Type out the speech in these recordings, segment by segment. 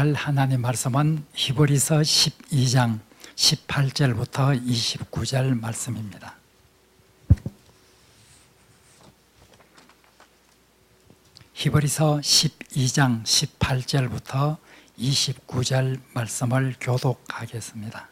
묵상할 하나님 말씀은 히브리서 12장 18절부터 29절 말씀입니다. 히브리서 12장 18절부터 29절 말씀을 교독하겠습니다.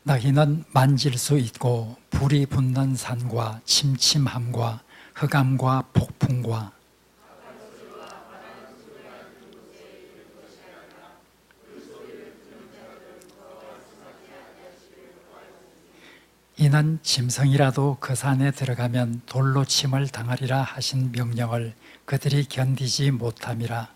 너희는 만질 수 있고 불이 붙는 산과 침침함과 흑암과 폭풍과 이는 짐승이라도 그 산에 들어가면 돌로 침을 당하리라 하신 명령을 그들이 견디지 못함이라.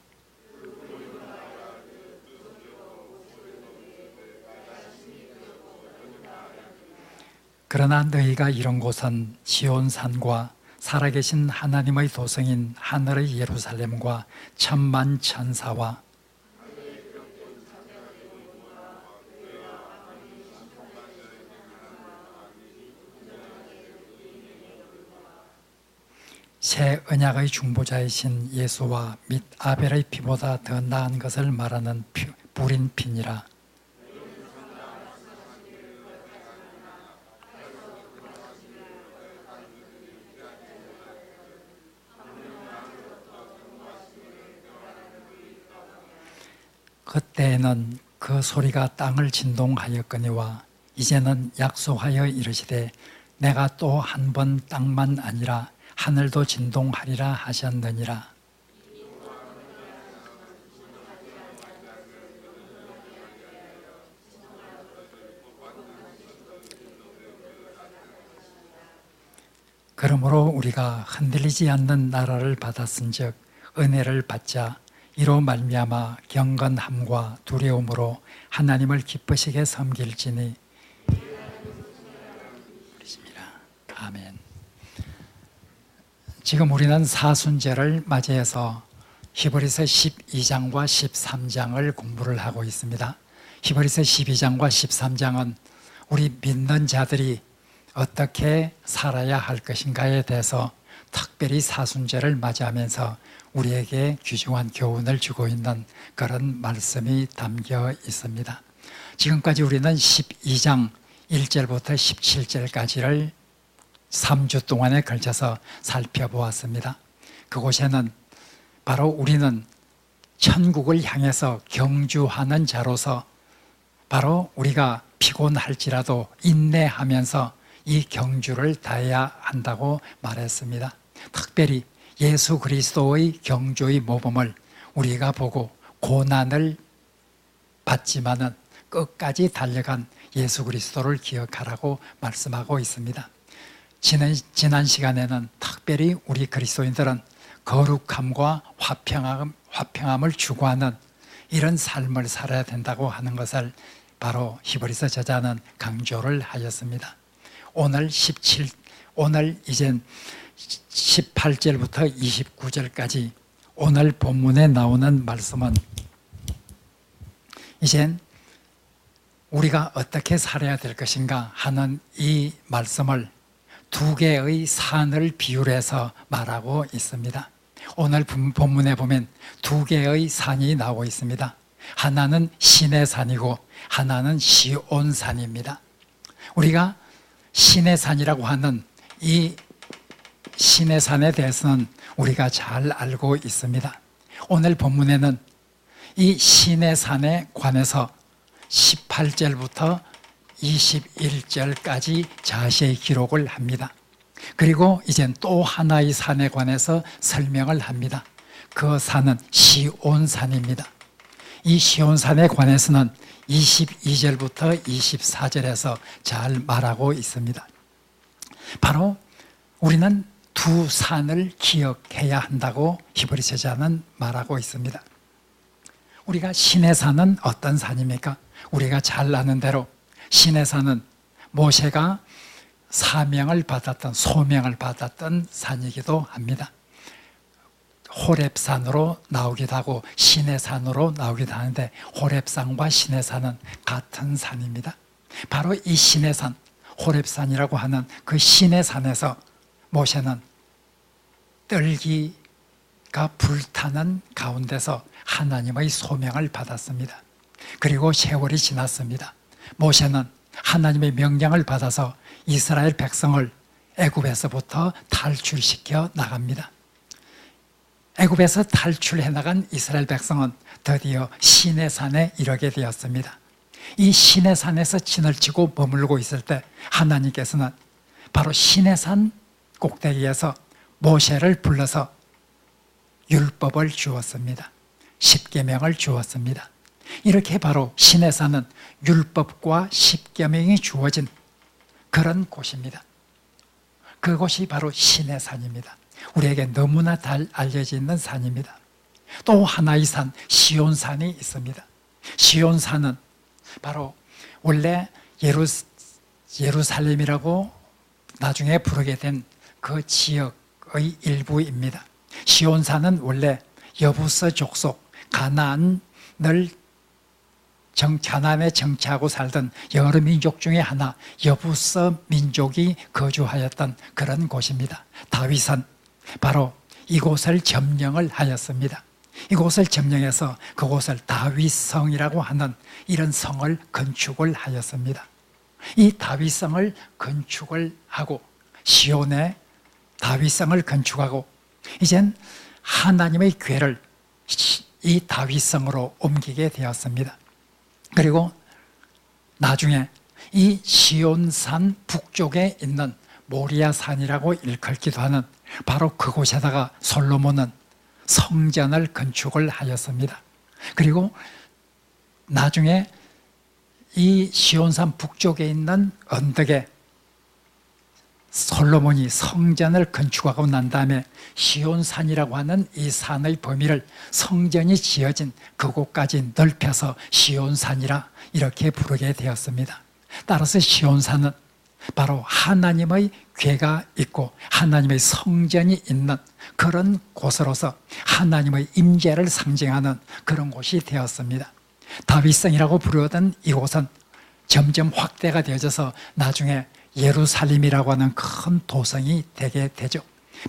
그러나 너희가 이런 곳은 시온산과 살아계신 하나님의 도성인 하늘의 예루살렘과 천만 천사와 새 언약의 중보자이신 예수와 및 아벨의 피보다 더 나은 것을 말하는 불인 피니라. 그때에는 그 소리가 땅을 진동하였거니와 이제는 약속하여 이르시되 내가 또 한 번 땅만 아니라 하늘도 진동하리라 하셨느니라. 그러므로 우리가 흔들리지 않는 나라를 받았은즉 은혜를 받자 이로 말미암아 경건함과 두려움으로 하나님을 기쁘시게 섬길지니. 아멘. 지금 우리는 사순절을 맞이해서 히브리서 12장과 13장을 공부를 하고 있습니다. 히브리서 12장과 13장은 우리 믿는 자들이 어떻게 살아야 할 것인가에 대해서 특별히 사순절을 맞이하면서 우리에게 귀중한 교훈을 주고 있는 그런 말씀이 담겨 있습니다. 지금까지 우리는 12장 1절부터 17절까지를 3주 동안에 걸쳐서 살펴보았습니다. 그곳에는 바로 우리는 천국을 향해서 경주하는 자로서 바로 우리가 피곤할지라도 인내하면서 이 경주를 다해야 한다고 말했습니다. 특별히 예수 그리스도의 경주의 모범을 우리가 보고 고난을 받지만은 끝까지 달려간 예수 그리스도를 기억하라고 말씀하고 있습니다. 지난 시간에는 특별히 우리 그리스도인들은 거룩함과 화평함을 추구하는 이런 삶을 살아야 된다고 하는 것을 바로 히브리서 저자는 강조를 하였습니다. 오늘 이제 18절부터 29절까지 오늘 본문에 나오는 말씀은 이젠 우리가 어떻게 살아야 될 것인가 하는 이 말씀을 두 개의 산을 비유해서 말하고 있습니다. 오늘 본문에 보면 두 개의 산이 나오고 있습니다. 하나는 시내산이고 하나는 시온산입니다. 우리가 시내산이라고 하는 이 시내산에 대해서는 우리가 잘 알고 있습니다. 오늘 본문에는 이 시내산에 관해서 18절부터 21절까지 자세히 기록을 합니다. 그리고 이젠 또 하나의 산에 관해서 설명을 합니다. 그 산은 시온산입니다. 이 시온산에 관해서는 22절부터 24절에서 잘 말하고 있습니다. 바로 우리는 두 산을 기억해야 한다고 히브리서자는 말하고 있습니다. 우리가 시내산은 어떤 산입니까? 우리가 잘 아는 대로 시내산은 모세가 소명을 받았던 산이기도 합니다. 호렙산으로 나오기도 하고 시내산으로 나오기도 하는데 호렙산과 시내산은 같은 산입니다. 바로 이 시내산, 호렙산이라고 하는 그 시내산에서 모세는 떨기가 불타는 가운데서 하나님의 소명을 받았습니다. 그리고 세월이 지났습니다. 모세는 하나님의 명령을 받아서 이스라엘 백성을 애굽에서부터 탈출시켜 나갑니다. 애굽에서 탈출해 나간 이스라엘 백성은 드디어 시내산에 이르게 되었습니다. 이 시내산에서 진을 치고 머물고 있을 때 하나님께서는 바로 시내산 꼭대기에서 모세를 불러서 율법을 주었습니다. 십계명을 주었습니다. 이렇게 바로 시내산은 율법과 십계명이 주어진 그런 곳입니다. 그곳이 바로 시내산입니다. 우리에게 너무나 잘 알려져 있는 산입니다. 또 하나의 산, 시온산이 있습니다. 시온산은 바로 원래 예루살렘이라고 나중에 부르게 된 그 지역의 일부입니다. 시온산은 원래 여부서 족속, 가나안에 정치하고 살던 여러 민족 중에 하나, 여부서 민족이 거주하였던 그런 곳입니다. 다윗은 바로 이곳을 점령을 하였습니다. 이곳을 점령해서 그곳을 다윗성이라고 하는 이런 성을 건축을 하였습니다. 이 다윗성을 건축을 하고 시온에 다윗성을 건축하고 이젠 하나님의 궤를 이 다윗성으로 옮기게 되었습니다. 그리고 나중에 이 시온산 북쪽에 있는 모리아산이라고 일컬기도 하는 바로 그곳에다가 솔로몬은 성전을 건축을 하였습니다. 그리고 나중에 이 시온산 북쪽에 있는 언덕에 솔로몬이 성전을 건축하고 난 다음에 시온산이라고 하는 이 산의 범위를 성전이 지어진 그곳까지 넓혀서 시온산이라 이렇게 부르게 되었습니다. 따라서 시온산은 바로 하나님의 궤가 있고 하나님의 성전이 있는 그런 곳으로서 하나님의 임재를 상징하는 그런 곳이 되었습니다. 다윗성이라고 부르던 이곳은 점점 확대가 되어져서 나중에 예루살렘이라고 하는 큰 도성이 되게 되죠.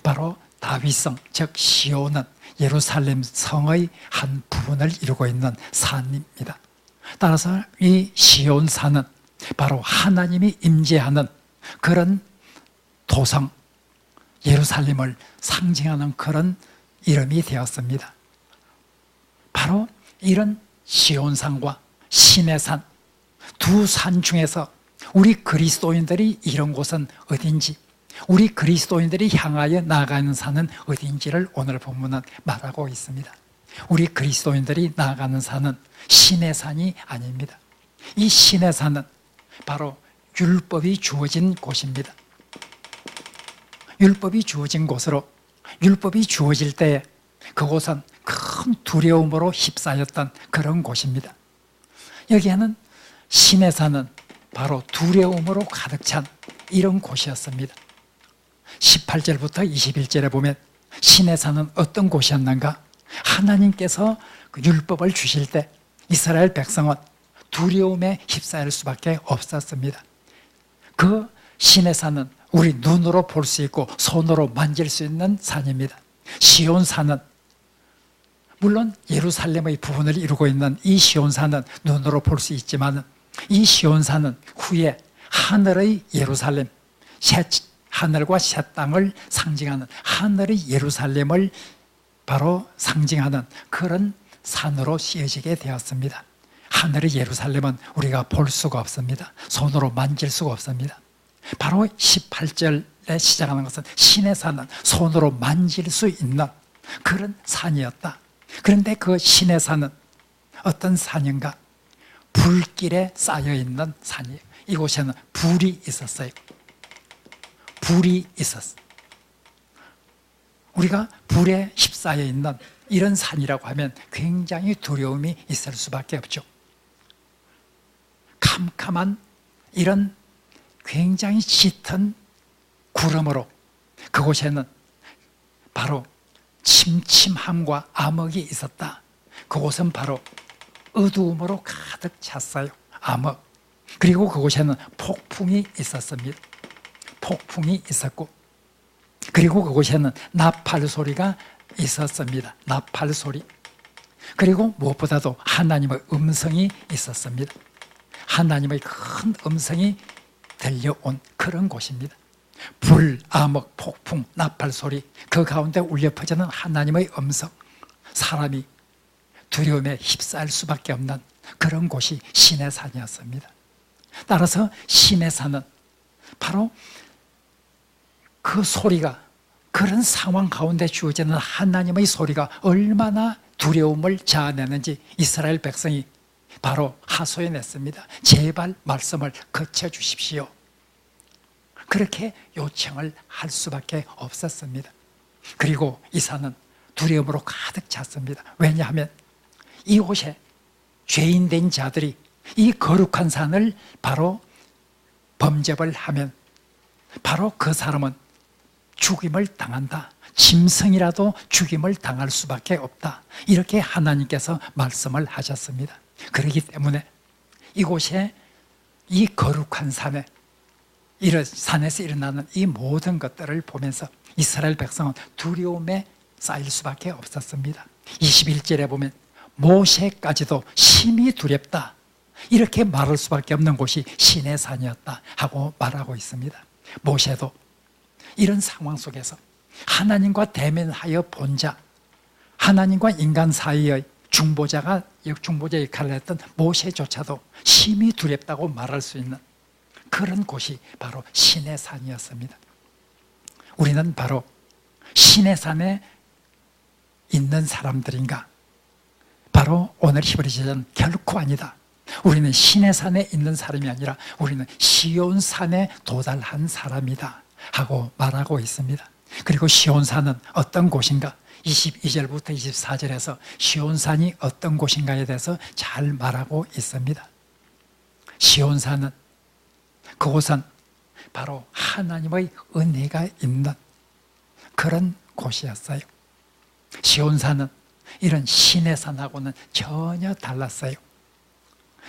바로 다윗성, 즉 시온은 예루살렘 성의 한 부분을 이루고 있는 산입니다. 따라서 이 시온산은 바로 하나님이 임재하는 그런 도성, 예루살렘을 상징하는 그런 이름이 되었습니다. 바로 이런 시온산과 시내산 두 산 중에서 우리 그리스도인들이 이런 곳은 어딘지, 우리 그리스도인들이 향하여 나아가는 산은 어딘지를 오늘 본문은 말하고 있습니다. 우리 그리스도인들이 나아가는 산은 시내산이 아닙니다. 이 시내산은 바로 율법이 주어진 곳입니다. 율법이 주어진 곳으로, 율법이 주어질 때에 그곳은 큰 두려움으로 휩싸였던 그런 곳입니다. 여기에는 시내산은 바로 두려움으로 가득 찬 이런 곳이었습니다. 18절부터 21절에 보면 시내산은 어떤 곳이었는가? 하나님께서 그 율법을 주실 때 이스라엘 백성은 두려움에 휩싸일 수밖에 없었습니다. 그 시내산은 우리 눈으로 볼 수 있고 손으로 만질 수 있는 산입니다. 시온산은 물론 예루살렘의 부분을 이루고 있는 이 시온산은 눈으로 볼 수 있지만 이 시온산은 후에 하늘의 예루살렘, 하늘과 새 땅을 상징하는 하늘의 예루살렘을 바로 상징하는 그런 산으로 씌어지게 되었습니다. 하늘의 예루살렘은 우리가 볼 수가 없습니다. 손으로 만질 수가 없습니다. 바로 18절에 시작하는 것은 시내산은 손으로 만질 수 있는 그런 산이었다. 그런데 그 시내산은 어떤 산인가? 불길에 쌓여있는 산이에요. 이곳에는 불이 있었어요. 불이 있었어요. 우리가 불에 휩싸여 있는 이런 산이라고 하면 굉장히 두려움이 있을 수밖에 없죠. 캄캄한 이런 굉장히 짙은 구름으로 그곳에는 바로 침침함과 암흑이 있었다. 그곳은 바로 어두움으로 가득 찼어요. 암흑. 그리고 그곳에는 폭풍이 있었습니다. 폭풍이 있었고, 그리고 그곳에는 나팔 소리가 있었습니다. 나팔 소리. 그리고 무엇보다도 하나님의 음성이 있었습니다. 하나님의 큰 음성이 들려온 그런 곳입니다. 불, 암흑, 폭풍, 나팔 소리, 그 가운데 울려 퍼지는 하나님의 음성, 사람이 두려움에 휩싸일 수밖에 없는 그런 곳이 시내산이었습니다. 따라서 시내산은 바로 그 소리가, 그런 상황 가운데 주어지는 하나님의 소리가 얼마나 두려움을 자아내는지 이스라엘 백성이 바로 하소연했습니다. 제발 말씀을 그쳐주십시오. 그렇게 요청을 할 수밖에 없었습니다. 그리고 이 산은 두려움으로 가득 찼습니다. 왜냐하면 이곳에 죄인된 자들이 이 거룩한 산을 바로 범죄를 하면 바로 그 사람은 죽임을 당한다. 짐승이라도 죽임을 당할 수밖에 없다. 이렇게 하나님께서 말씀을 하셨습니다. 그렇기 때문에 이곳에 이 거룩한 산에, 산에서 일어나는 이 모든 것들을 보면서 이스라엘 백성은 두려움에 쌓일 수밖에 없었습니다. 21절에 보면 모세까지도 심히 두렵다, 이렇게 말할 수밖에 없는 곳이 시내산이었다 하고 말하고 있습니다. 모세도 이런 상황 속에서 하나님과 대면하여 본 자, 하나님과 인간 사이의 중보자 역할을 했던 모세조차도 심히 두렵다고 말할 수 있는 그런 곳이 바로 시내산이었습니다. 우리는 바로 시내산에 있는 사람들인가? 바로 오늘 히브리서는 결코 아니다. 우리는 시내산에 있는 사람이 아니라 우리는 시온산에 도달한 사람이다 하고 말하고 있습니다. 그리고 시온산은 어떤 곳인가? 22절부터 24절에서 시온산이 어떤 곳인가에 대해서 잘 말하고 있습니다. 시온산은, 그곳은 바로 하나님의 은혜가 있는 그런 곳이었어요. 시온산은 이런 시내산하고는 전혀 달랐어요.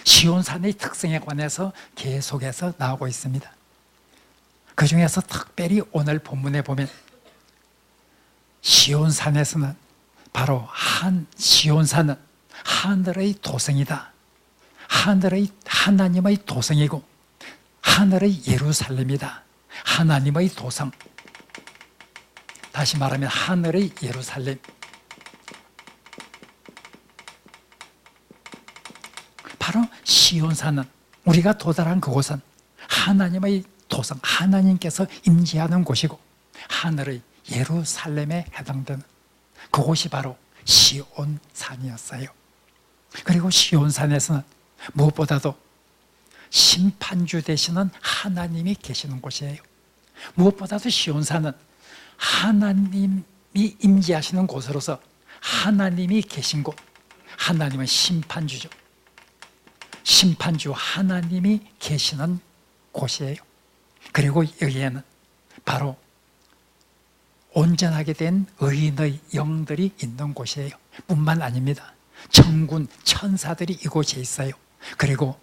시온산의 특성에 관해서 계속해서 나오고 있습니다. 그 중에서 특별히 오늘 본문에 보면 시온산에서는 바로 시온산은 하늘의 도성이다. 하나님의 도성이고 하늘의 예루살렘이다. 하나님의 도성. 다시 말하면 하늘의 예루살렘. 바로 시온산은, 우리가 도달한 그곳은 하나님의 도성, 하나님께서 임재하는 곳이고 하늘의 예루살렘에 해당되는 그곳이 바로 시온산이었어요. 그리고 시온산에서는 무엇보다도 심판주 되시는 하나님이 계시는 곳이에요. 무엇보다도 시온산은 하나님이 임재하시는 곳으로서 하나님이 계신 곳, 하나님은 심판주죠. 심판주 하나님이 계시는 곳이에요. 그리고 여기에는 바로 온전하게 된 의인의 영들이 있는 곳이에요. 뿐만 아닙니다. 천군, 천사들이 이곳에 있어요. 그리고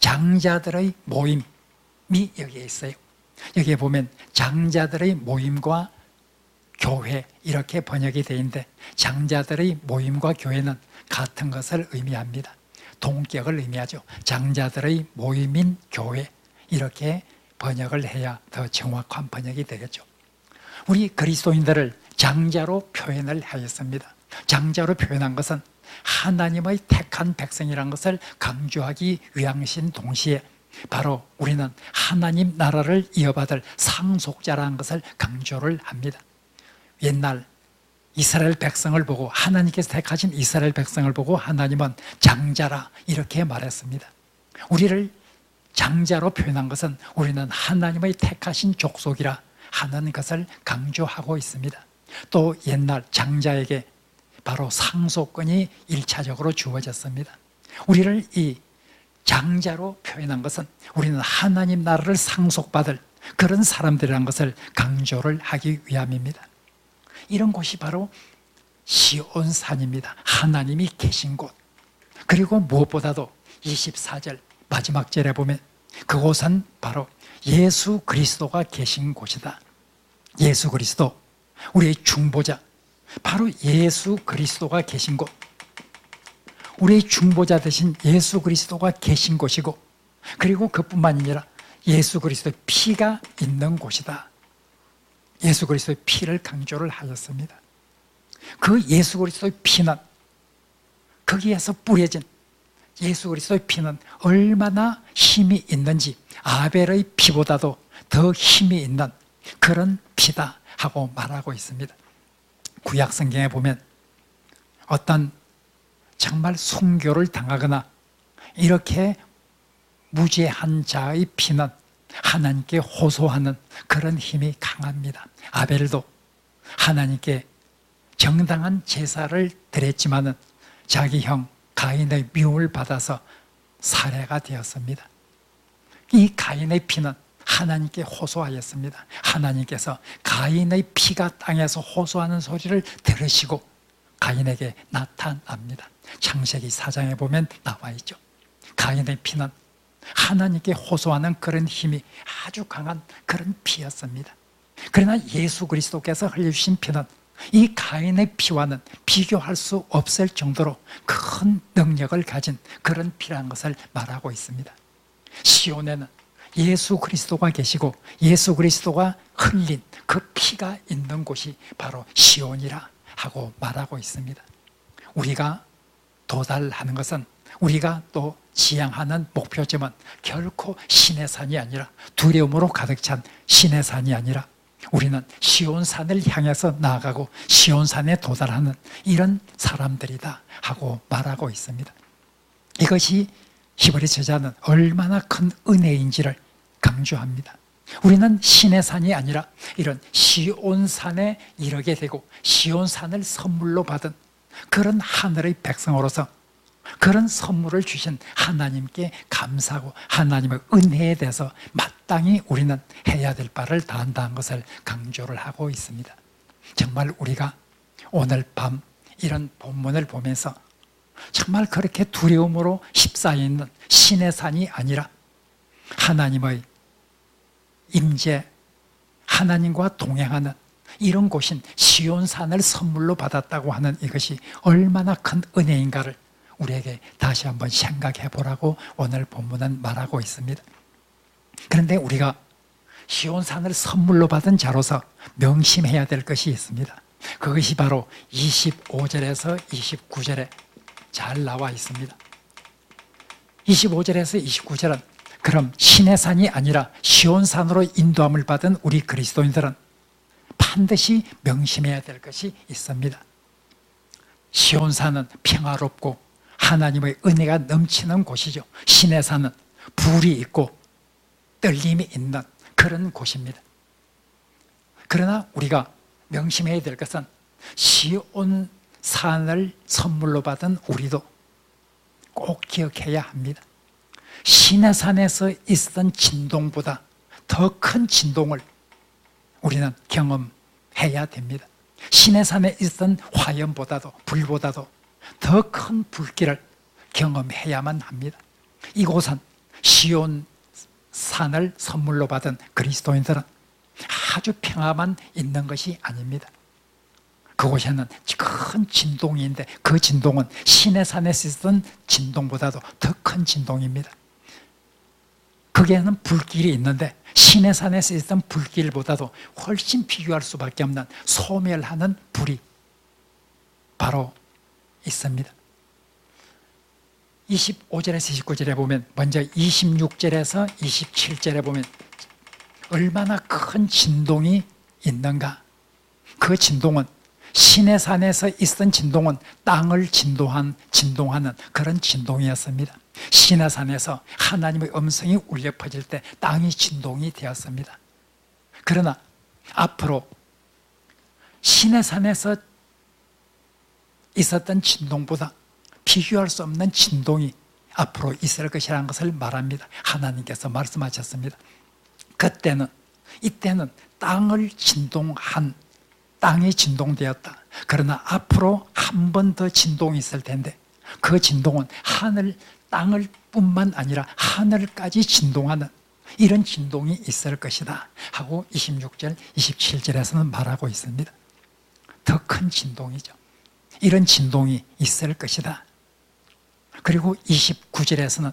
장자들의 모임이 여기에 있어요. 여기에 보면 장자들의 모임과 교회 이렇게 번역이 되어 있는데, 장자들의 모임과 교회는 같은 것을 의미합니다. 동격을 의미하죠. 장자들의 모임인 교회, 이렇게 번역을 해야 더 정확한 번역이 되겠죠. 우리 그리스도인들을 장자로 표현을 하였습니다. 장자로 표현한 것은 하나님의 택한 백성이라는 것을 강조하기 위함이신 동시에 바로 우리는 하나님 나라를 이어받을 상속자라는 것을 강조를 합니다. 옛날 이스라엘 백성을 보고, 하나님께서 택하신 이스라엘 백성을 보고 하나님은 장자라 이렇게 말했습니다. 우리를 장자로 표현한 것은 우리는 하나님의 택하신 족속이라 하는 것을 강조하고 있습니다. 또 옛날 장자에게 바로 상속권이 1차적으로 주어졌습니다. 우리를 이 장자로 표현한 것은 우리는 하나님 나라를 상속받을 그런 사람들이라는 것을 강조를 하기 위함입니다. 이런 곳이 바로 시온산입니다. 하나님이 계신 곳. 그리고 무엇보다도 24절 마지막 절에 보면 그곳은 바로 예수 그리스도가 계신 곳이다. 예수 그리스도, 우리의 중보자, 바로 예수 그리스도가 계신 곳, 우리의 중보자 되신 예수 그리스도가 계신 곳이고, 그리고 그뿐만 아니라 예수 그리스도의 피가 있는 곳이다. 예수 그리스도의 피를 강조를 하였습니다. 그 예수 그리스도의 피는, 거기에서 뿌려진 예수 그리스도의 피는 얼마나 힘이 있는지 아벨의 피보다도 더 힘이 있는 그런 피다 하고 말하고 있습니다. 구약 성경에 보면 어떤 정말 순교를 당하거나 이렇게 무죄한 자의 피는 하나님께 호소하는 그런 힘이 강합니다. 아벨도 하나님께 정당한 제사를 드렸지만은 자기 형 가인의 미움을 받아서 살해가 되었습니다. 이 가인의 피는 하나님께 호소하였습니다. 하나님께서 가인의 피가 땅에서 호소하는 소리를 들으시고 가인에게 나타납니다. 창세기 4장에 보면 나와 있죠. 가인의 피는 하나님께 호소하는 그런 힘이 아주 강한 그런 피였습니다. 그러나 예수 그리스도께서 흘려주신 피는 이 가인의 피와는 비교할 수 없을 정도로 큰 능력을 가진 그런 피라는 것을 말하고 있습니다. 시온에는 예수 그리스도가 계시고 예수 그리스도가 흘린 그 피가 있는 곳이 바로 시온이라 하고 말하고 있습니다. 우리가 도달하는 것은, 우리가 또 지향하는 목표점은 결코 신의 산이 아니라, 두려움으로 가득 찬 신의 산이 아니라 우리는 시온산을 향해서 나아가고 시온산에 도달하는 이런 사람들이다 하고 말하고 있습니다. 이것이 히브리 저자는 얼마나 큰 은혜인지를 강조합니다. 우리는 신의 산이 아니라 이런 시온산에 이르게 되고 시온산을 선물로 받은 그런 하늘의 백성으로서 그런 선물을 주신 하나님께 감사하고 하나님의 은혜에 대해서 마땅히 우리는 해야 될 바를 다한다는 것을 강조를 하고 있습니다. 정말 우리가 오늘 밤 이런 본문을 보면서 정말 그렇게 두려움으로 휩싸여 있는 신의 산이 아니라 하나님의 임재, 하나님과 동행하는 이런 곳인 시온산을 선물로 받았다고 하는 이것이 얼마나 큰 은혜인가를 우리에게 다시 한번 생각해 보라고 오늘 본문은 말하고 있습니다. 그런데 우리가 시온산을 선물로 받은 자로서 명심해야 될 것이 있습니다. 그것이 바로 25절에서 29절에 잘 나와 있습니다. 25절에서 29절은 그럼 신의 산이 아니라 시온산으로 인도함을 받은 우리 그리스도인들은 반드시 명심해야 될 것이 있습니다. 시온산은 평화롭고 하나님의 은혜가 넘치는 곳이죠. 신의 산은 불이 있고 떨림이 있는 그런 곳입니다. 그러나 우리가 명심해야 될 것은 시온산을 선물로 받은 우리도 꼭 기억해야 합니다. 신의 산에서 있었던 진동보다 더 큰 진동을 우리는 경험해야 됩니다. 신의 산에 있었던 화염보다도, 불보다도 더 큰 불길을 경험해야만 합니다. 이곳은 시온산을 선물로 받은 그리스도인들은 아주 평화만 있는 것이 아닙니다. 그곳에는 큰 진동이 있는데 그 진동은 신의 산에서 있었던 진동보다도 더 큰 진동입니다. 거기에는 불길이 있는데 신의 산에서 있었던 불길보다도 훨씬 비교할 수밖에 없는 소멸하는 불이 바로 있습니다. 25절에서 29절에 보면, 먼저 26절에서 27절에 보면 얼마나 큰 진동이 있는가. 그 진동은, 신의 산에서 있었던 진동은 땅을 진동하는 그런 진동이었습니다. 신의 산에서 하나님의 음성이 울려 퍼질 때 땅이 진동이 되었습니다. 그러나 앞으로 신의 산에서 있었던 진동보다 비교할 수 없는 진동이 앞으로 있을 것이라는 것을 말합니다. 하나님께서 말씀하셨습니다. 이때는 땅을 진동한 땅이 진동되었다. 그러나 앞으로 한 번 더 진동이 있을 텐데 그 진동은 땅을 뿐만 아니라 하늘까지 진동하는 이런 진동이 있을 것이다 하고 26절, 27절에서는 말하고 있습니다. 더 큰 진동이죠. 이런 진동이 있을 것이다. 그리고 29절에서는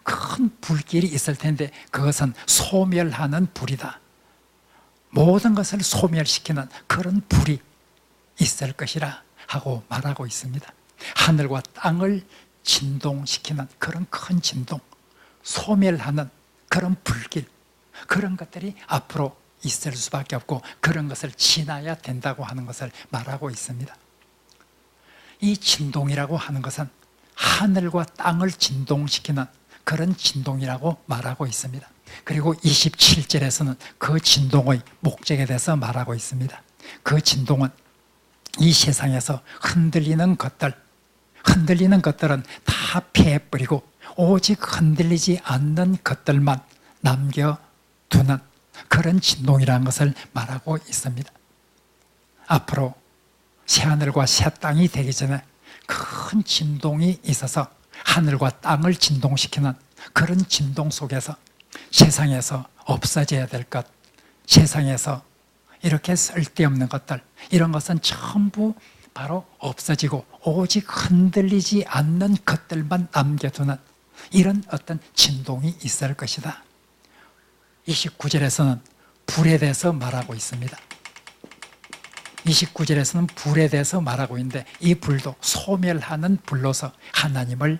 큰 불길이 있을 텐데 그것은 소멸하는 불이다. 모든 것을 소멸시키는 그런 불이 있을 것이라 하고 말하고 있습니다. 하늘과 땅을 진동시키는 그런 큰 진동, 소멸하는 그런 불길, 그런 것들이 앞으로 있을 수밖에 없고 그런 것을 지나야 된다고 하는 것을 말하고 있습니다. 이 진동이라고 하는 것은 하늘과 땅을 진동시키는 그런 진동이라고 말하고 있습니다. 그리고 27절에서는 그 진동의 목적에 대해서 말하고 있습니다. 그 진동은 이 세상에서 흔들리는 것들은 다 패해버리고 오직 흔들리지 않는 것들만 남겨두는 그런 진동이라는 것을 말하고 있습니다. 앞으로 새하늘과 새 땅이 되기 전에 큰 진동이 있어서 하늘과 땅을 진동시키는 그런 진동 속에서 세상에서 없어져야 될 것, 세상에서 이렇게 쓸데없는 것들, 이런 것은 전부 바로 없어지고 오직 흔들리지 않는 것들만 남겨두는 이런 어떤 진동이 있을 것이다. 29절에서는 불에 대해서 말하고 있습니다. 29절에서는 불에 대해서 말하고 있는데 이 불도 소멸하는 불로서 하나님을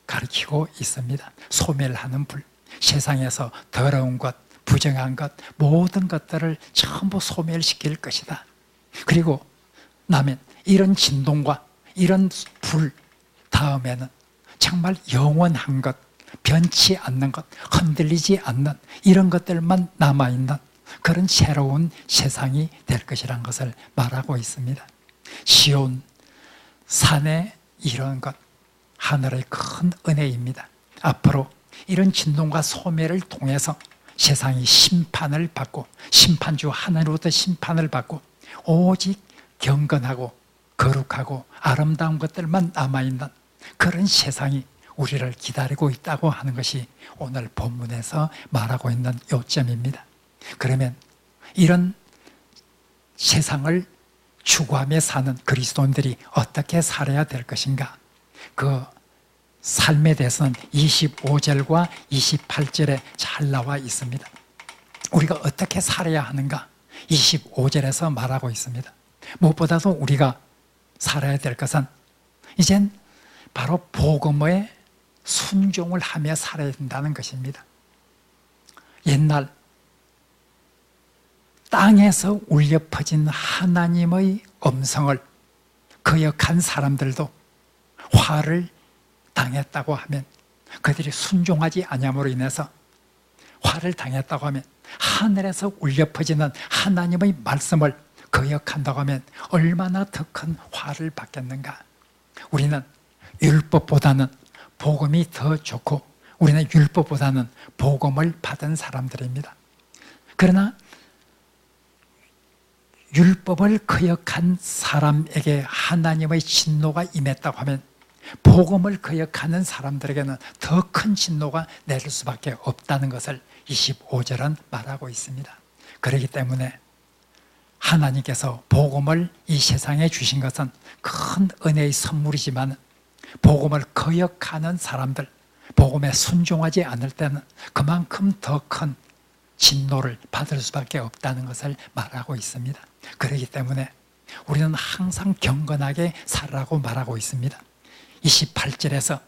가리키고 있습니다. 소멸하는 불, 세상에서 더러운 것, 부정한 것, 모든 것들을 전부 소멸시킬 것이다. 그리고 나면 이런 진동과 이런 불 다음에는 정말 영원한 것, 변치 않는 것, 흔들리지 않는 이런 것들만 남아있는 그런 새로운 세상이 될 것이라는 것을 말하고 있습니다. 시온 산에 이런 것, 하늘의 큰 은혜입니다. 앞으로 이런 진동과 소멸을 통해서 세상이 심판을 받고 심판주 하나님으로부터 심판을 받고 오직 경건하고 거룩하고 아름다운 것들만 남아있는 그런 세상이 우리를 기다리고 있다고 하는 것이 오늘 본문에서 말하고 있는 요점입니다. 그러면 이런 세상을 추구하며 사는 그리스도인들이 어떻게 살아야 될 것인가? 그 삶에 대해서는 25절과 28절에 잘 나와 있습니다. 우리가 어떻게 살아야 하는가? 25절에서 말하고 있습니다. 무엇보다도 우리가 살아야 될 것은 이젠 바로 복음에 순종을 하며 살아야 된다는 것입니다. 옛날 땅에서 울려 퍼진 하나님의 음성을 거역한 사람들도 화를 당했다고 하면 그들이 순종하지 아니함으로 인해서 화를 당했다고 하면 하늘에서 울려 퍼지는 하나님의 말씀을 거역한다고 하면 얼마나 더 큰 화를 받겠는가. 우리는 율법보다는 복음이 더 좋고 우리는 율법보다는 복음을 받은 사람들입니다. 그러나 율법을 거역한 사람에게 하나님의 진노가 임했다고 하면 복음을 거역하는 사람들에게는 더 큰 진노가 내릴 수밖에 없다는 것을 25절은 말하고 있습니다. 그렇기 때문에 하나님께서 복음을 이 세상에 주신 것은 큰 은혜의 선물이지만 복음을 거역하는 사람들, 복음에 순종하지 않을 때는 그만큼 더 큰 진노를 받을 수밖에 없다는 것을 말하고 있습니다. 그렇기 때문에 우리는 항상 경건하게 살라고 말하고 있습니다. 28절에서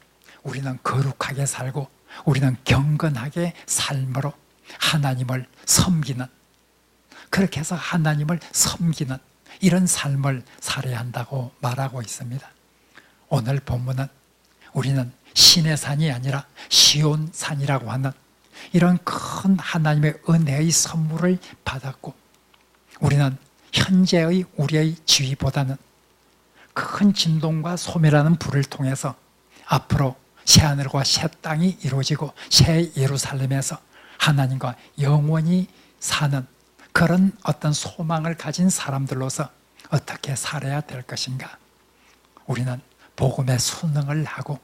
우리는 거룩하게 살고 우리는 경건하게 삶으로 하나님을 섬기는, 그렇게 해서 하나님을 섬기는 이런 삶을 살아야 한다고 말하고 있습니다. 오늘 본문은 우리는 신의 산이 아니라 시온 산이라고 하는 이런 큰 하나님의 은혜의 선물을 받았고 우리는 현재의 우리의 지위보다는 큰 진동과 소멸하는 불을 통해서 앞으로 새하늘과 새 땅이 이루어지고 새 예루살렘에서 하나님과 영원히 사는 그런 어떤 소망을 가진 사람들로서 어떻게 살아야 될 것인가? 우리는 복음의 순응을 하고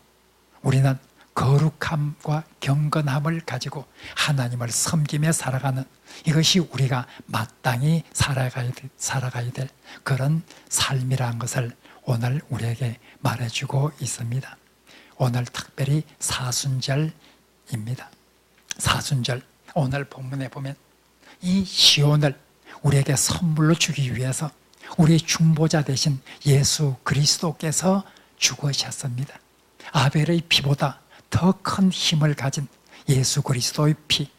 우리는 거룩함과 경건함을 가지고 하나님을 섬기며 살아가는, 이것이 우리가 마땅히 살아가야 될 그런 삶이라는 것을 오늘 우리에게 말해주고 있습니다. 오늘 특별히 사순절입니다. 사순절, 오늘 본문에 보면 이 시온을 우리에게 선물로 주기 위해서 우리 중보자 되신 예수 그리스도께서 죽으셨습니다. 아벨의 피보다 더 큰 힘을 가진 예수 그리스도의 피,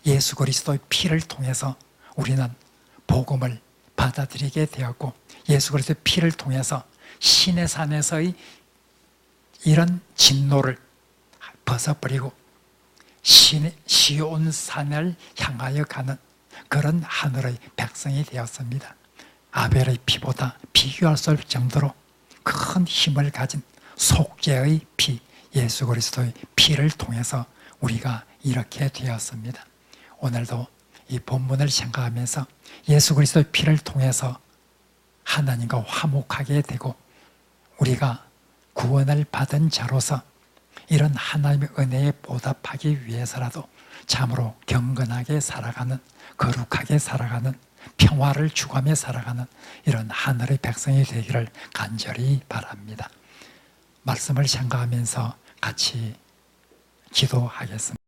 예수 그리스도의 피를 통해서 우리는 복음을 받아들이게 되었고, 예수 그리스도의 피를 통해서 시내산에서의 이런 진노를 벗어버리고 시온산을 향하여 가는 그런 하늘의 백성이 되었습니다. 아벨의 피보다 비교할 수 없을 정도로 큰 힘을 가진 속죄의 피, 예수 그리스도의 피를 통해서 우리가 이렇게 되었습니다. 오늘도 이 본문을 생각하면서 예수 그리스도의 피를 통해서 하나님과 화목하게 되고 우리가 구원을 받은 자로서 이런 하나님의 은혜에 보답하기 위해서라도 참으로 경건하게 살아가는, 거룩하게 살아가는, 평화를 추구하며 살아가는 이런 하늘의 백성이 되기를 간절히 바랍니다. 말씀을 생각하면서 같이 기도하겠습니다.